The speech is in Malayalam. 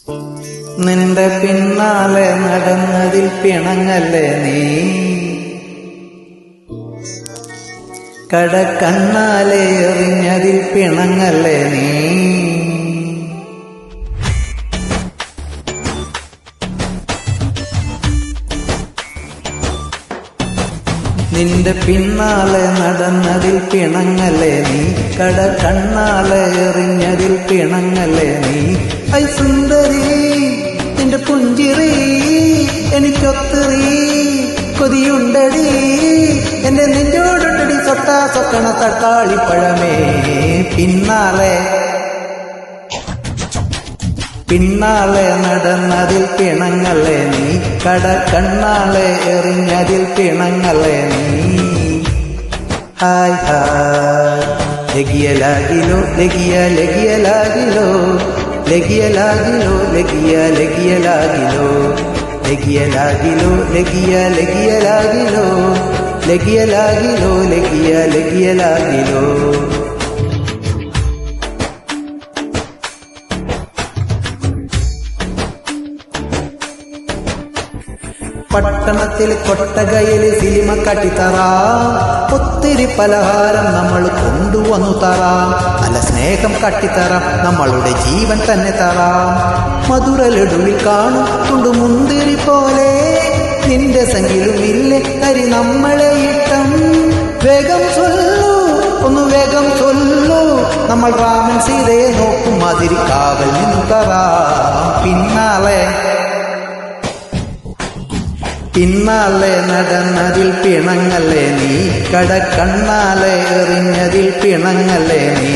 നിന്റെ പിന്നാലെ നടന്നതിൽ പിണങ്ങല്ലേ നീ, കടക്കണ്ണാലെ എറിഞ്ഞതിൽ പിണങ്ങല്ലേ നീ. നിന്റെ പിന്നാലെ നടന്നതിൽ പിണങ്ങല്ലേ നീ, കടക്കണ്ണാലെ എറിഞ്ഞതിൽ പിണങ്ങല്ലേ നീ. ഐ സുന്ദരി നിന്റെ പുഞ്ചിറി എനിക്കൊത്തിറി കൊതിയുണ്ടടി, എന്റെ നെഞ്ചോടുണ്ടടി തൊട്ടാ സ്വക്കണ തക്കാളിപ്പഴമേ. പിന്നാലെ നടന്നതിൽ പിണങ്ങല്ലേ നീ, കടക്കണ്ണാലെ എറിഞ്ഞതിൽ പിണങ്ങല്ലേ നീ. ഹായ് ഹായ് ലഗിയ ലാഗിലോ ലഗിയ ലഗിയ ലാഗിലോ ലഗിയ ലാഗിലോ ലഗിയ ലഗിയ ലാഗിലോ ലഗിയ ലാഗിലോ ലഗിയ ലഗിയ ലാഗിലോ ലഗിയ ലാഗിലോ ലഗിയ ലഗിയ ലാഗിലോ. പട്ടണത്തിൽ കൊട്ടകയിൽ സിനിമ കാട്ടിത്തറാം, ഒത്തിരി പലഹാരം നമ്മൾ കൊണ്ടുവന്നു തറാം, നല്ല സ്നേഹം കാട്ടിത്തറാം, നമ്മളുടെ ജീവൻ തന്നെ തറാം. മധുര ലഡുവിൽ കാണും തുണ്ടു മുന്തിരി പോലെ, നിന്റെ സംഗീലും ഇല്ലേ കരി നമ്മളെ ഇട്ടം. വേഗം ചൊല്ലു ഒന്ന് വേഗം ചൊല്ലു, നമ്മൾ രാമൻ സീതയെ നോക്കും മാതിരി കാവൽ നിന്നു തറാം. പിന്നാലെ നടന്നതിൽ പിണങ്ങല്ലേ നീ, കടക്കണ്ണാലെ എറിഞ്ഞതിൽ പിണങ്ങല്ലേ നീ.